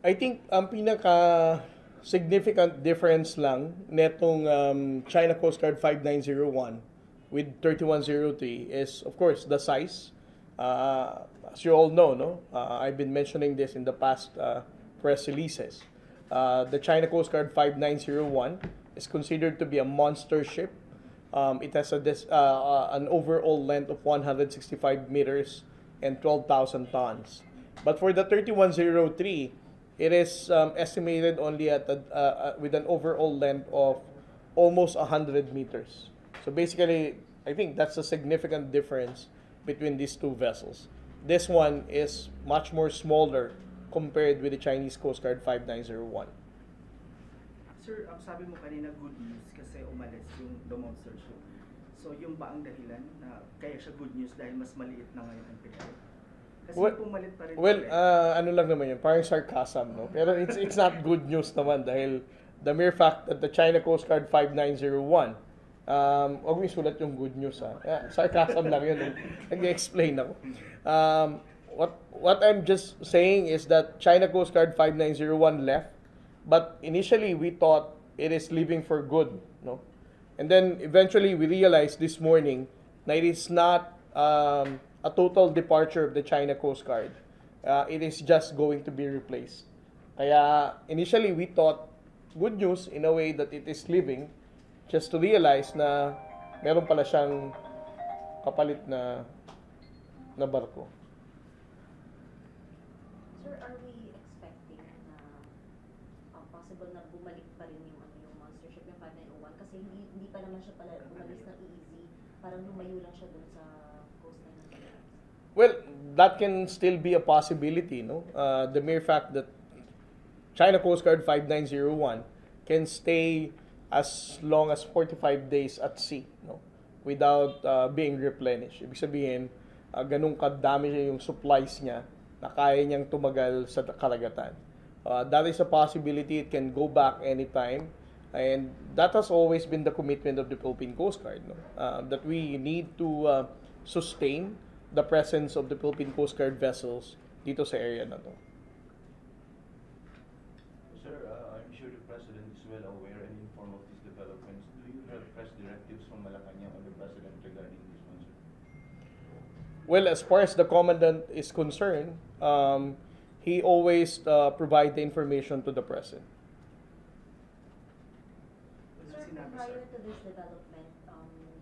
I think ang pinaka significant difference lang netong China Coast Guard 5901 with 3103 is of course the size. As you all know, no, I've been mentioning this in the past press releases. The China Coast Guard 5901 is considered to be a monster ship. It has an overall length of 165 meters and 12,000 tons. But for the 3103, it is estimated only with an overall length of almost 100 meters. So basically, I think that's a significant difference between these two vessels. This one is much more smaller compared with the Chinese Coast Guard 5901. Sir, sabi mo kanina good news kasi umalis yung the monster ship. So yung ba ang dahilan na kaya siya good news dahil mas maliit na ngayon ang Pinay? Kasi pumalit pa rin ano lang naman yun, parang sarcasm, no? Pero it's not good news naman dahil the mere fact that the China Coast Guard 5901, huwag mo isulat yung good news, ha? Yeah, sarcasm lang yun. Nag-explain ako. What I'm just saying is that China Coast Guard 5901 left, but initially we thought it is leaving for good, no? And then eventually we realized this morning that it is not a total departure of the China Coast Guard. It is just going to be replaced. Kaya initially we thought good news in a way that it is leaving, just to realize na meron pala siyang kapalit na barko. Sir, are we expecting na possible na bumalik pa rin yung monster ship, yung 5901? Kasi hindi pa naman siya pala umalis ng easy. Parang lumayo lang siya dun sa coastline ng Philippines. Well, that can still be a possibility, no? The mere fact that China Coast Guard 5901 can stay as long as 45 days at sea, no? Without being replenished. Ibig sabihin, ganun kadami yung supplies niya na kaya niyang tumagal sa karagatan. That is a possibility. It can go back anytime. And that has always been the commitment of the Philippine Coast Guard, no? That we need to sustain the presence of the Philippine Coast Guard vessels dito sa area na to. Sir, I'm sure the President is well aware and informed of these developments. Do you have press directives from Malacanang on the President regarding this one, sir? Well, as far as the Commandant is concerned, he always provide the information to the President. Sir, prior to this development,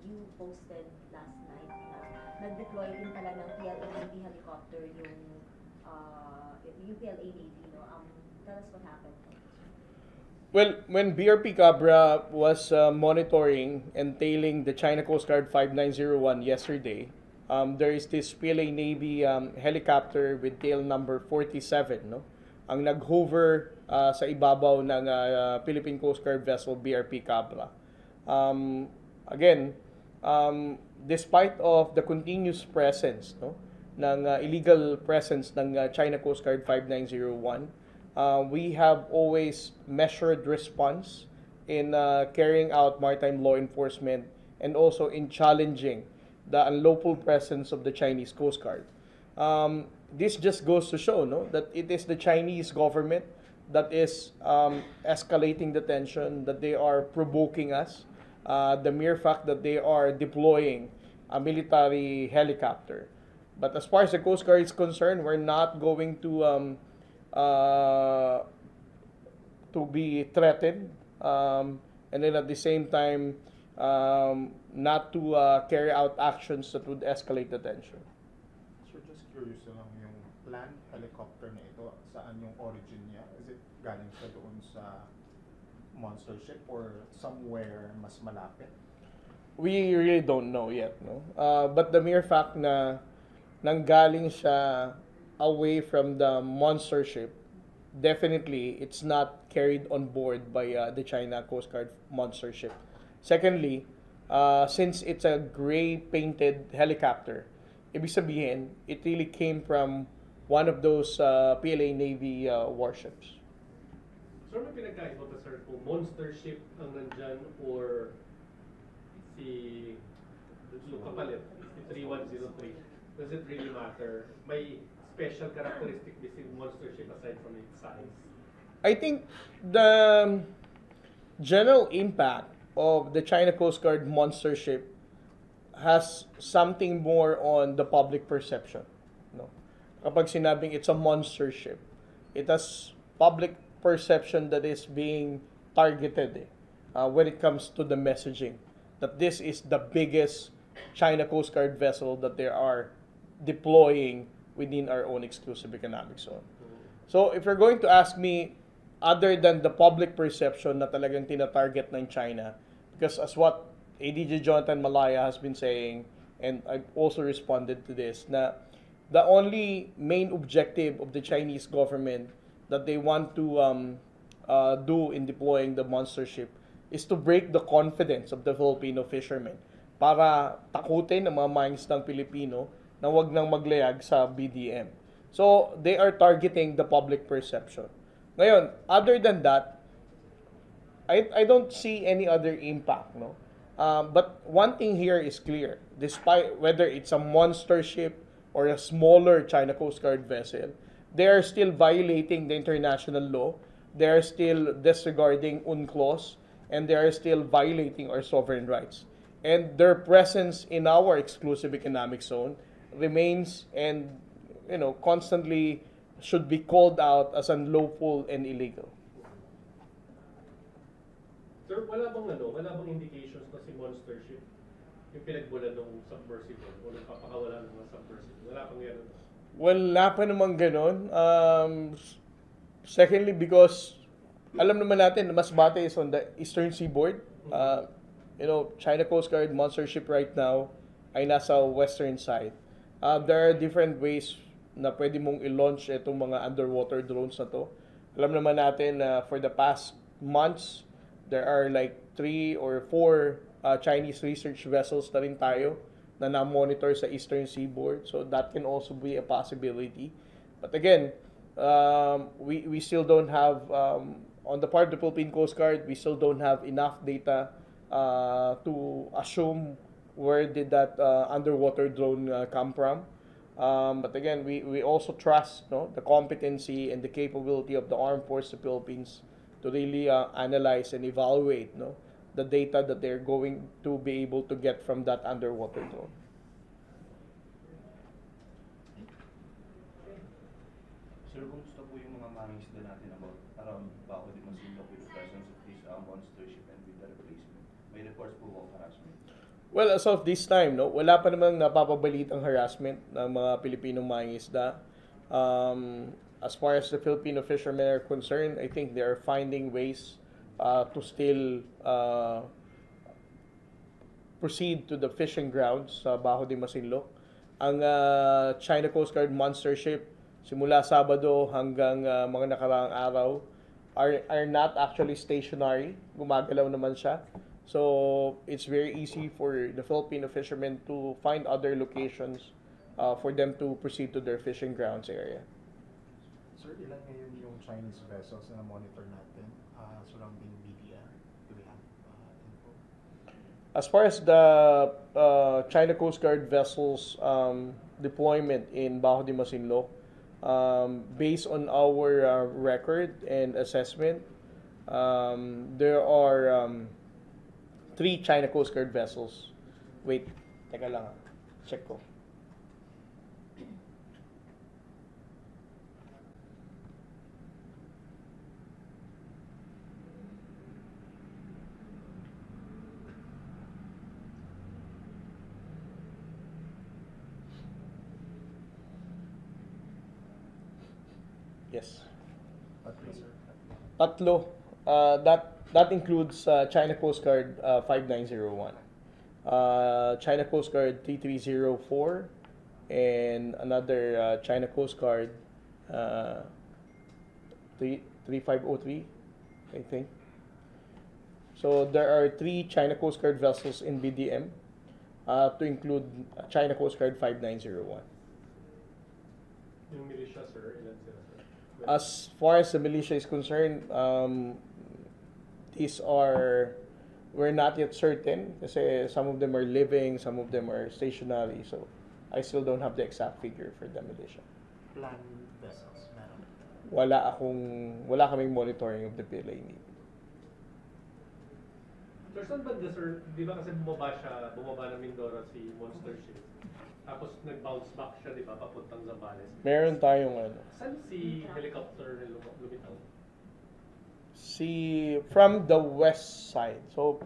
you posted last night na nag-deploy din pala ng PLA Navy helicopter yung PLA Navy, no? Tell us what happened. Well, when BRP Cabra was monitoring and tailing the China Coast Guard 5901 yesterday, there is this PLA Navy helicopter with tail number 47, no? Ang nag-hover sa ibabaw ng Philippine Coast Guard vessel BRP Cabra. Again, despite of the continuous presence, no, ng illegal presence ng China Coast Guard 5901, we have always measured response in carrying out maritime law enforcement and also in challenging the unlawful presence of the Chinese Coast Guard. This just goes to show, no, that it is the Chinese government that is escalating the tension, that they are provoking us. The mere fact that they are deploying a military helicopter. But as far as the Coast Guard is concerned, we're not going to be threatened, and then at the same time, not to carry out actions that would escalate the tension. So just curious lang, yung planned helicopter na ito, saan yung origin niya? Is it galing siya doon sa monster ship or somewhere mas malapit? We really don't know yet, no? But the mere fact na nanggaling siya away from the monster ship, definitely it's not carried on board by the China Coast Guard monster ship. Secondly, since it's a gray painted helicopter, ibig sabihin, it really came from one of those PLA Navy warships. So may pinagkaiba ba, sir, kung monster ship ang nandyan or si yung kapalit, si 3103? Does it really matter? May special characteristic ba si monster ship aside from its size? I think the general impact of the China Coast Guard monster ship has something more on the public perception. No? Kapag sinabing it's a monster ship, it has public perception that is being targeted when it comes to the messaging. That this is the biggest China Coast Guard vessel that they are deploying within our own exclusive economic zone. So if you're going to ask me, other than the public perception na talagang tina-target ng China, because as what ADG Jonathan Malaya has been saying, and I've also responded to this, na the only main objective of the Chinese government that they want to do in deploying the monster ship is to break the confidence of the Filipino fishermen para takutin ang mga mangingisdang Pilipino na wag nang maglayag sa BDM. So, they are targeting the public perception. Ngayon, other than that, I don't see any other impact, no? But one thing here is clear. Despite whether it's a monster ship or a smaller China Coast Guard vessel, they are still violating the international law. They are still disregarding UNCLOS, and they are still violating our sovereign rights. And their presence in our exclusive economic zone remains and constantly should be called out as unlawful and illegal. Sir, wala bang indications na si monster ship yung pinagbulan ng submersible o nagpapakawala ng mga submersible? Wala pang yan. Wala pa naman ganun. Secondly, because alam naman natin na Masbate is on the eastern seaboard. China Coast Guard monster ship right now ay nasa western side. There are different ways na pwede mong i-launch itong mga underwater drones na to. Alam naman natin na for the past months, there are like 3 or 4 Chinese research vessels na rin tayo na na-monitor sa eastern seaboard. So that can also be a possibility. But again, we still don't have, on the part of the Philippine Coast Guard, we still don't have enough data to assume where did that underwater drone come from. But again, we also trust the competency and the capability of the Armed Forces of the Philippines to really analyze and evaluate the data that they're going to be able to get from that underwater drone. Sir, kumusta po yung mga mangingisda natin around Baco de Masinloc with the presence of this monster ship and with the replacement? May reports po of harassment? Well, as of this time, wala pa namang napapabalitang harassment ng mga Pilipinong mangingisda. As far as the Filipino fishermen are concerned, I think they are finding ways to still proceed to the fishing grounds sa Bajo de Masinloc. Ang China Coast Guard monster ship, simula Sabado hanggang mga nakaraang araw, are not actually stationary. Gumagalaw naman siya. So, it's very easy for the Filipino fishermen to find other locations for them to proceed to their fishing grounds area. Sir, ilan ngayon yung Chinese vessels na monitor natin surrounding BDM? Do we have info? As far as the China Coast Guard vessels deployment in Bajo de Masinloc, based on our record and assessment, there are 3 China Coast Guard vessels. Wait, teka lang. Check ko. Yes. Tatlo. That includes China Coast Guard 5901, China Coast Guard 3304, and another China Coast Guard 3503, I think. So there are 3 China Coast Guard vessels in BDM to include China Coast Guard 5901. Yung militia, sir, ilan sila, sir? As far as the militia is concerned, we're not yet certain kasi some of them are living, some of them are stationary, so I still don't have the exact figure for the militia. Planned vessels, meron. wala kaming monitoring of the PLA Navy. Sir, saan banda, sir? Di ba kasi bumaba ng Mindoro si Monster Ship. Tapos nag-bounce back siya, di ba, papuntang Zambales. Meron tayong ano, Saan si helicopter na lumitaw? from the west side. So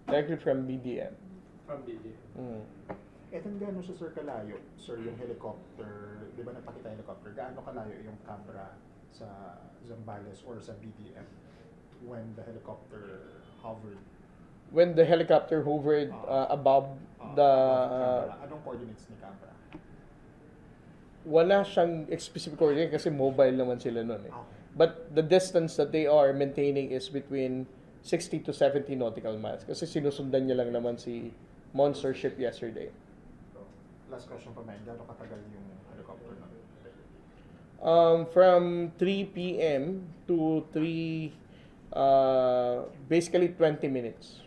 directly from BDM. From BD. Mm. Etong gaano siya, sir, kalayo? Sir, yung helicopter, di ba napakita yung helicopter, gaano kalayo yung camera sa Zambales or sa BDM when the helicopter hovered? When the helicopter hovered above the Anong coordinates ni camera? wala siyang specific coordinate kasi mobile naman sila nun eh. Okay. But the distance that they are maintaining is between 60 to 70 nautical miles kasi sinusundan niya lang naman si Monster Ship yesterday. Last question pa, Mike. Gaano katagal yung helicopter na? From 3 p.m. to basically 20 minutes.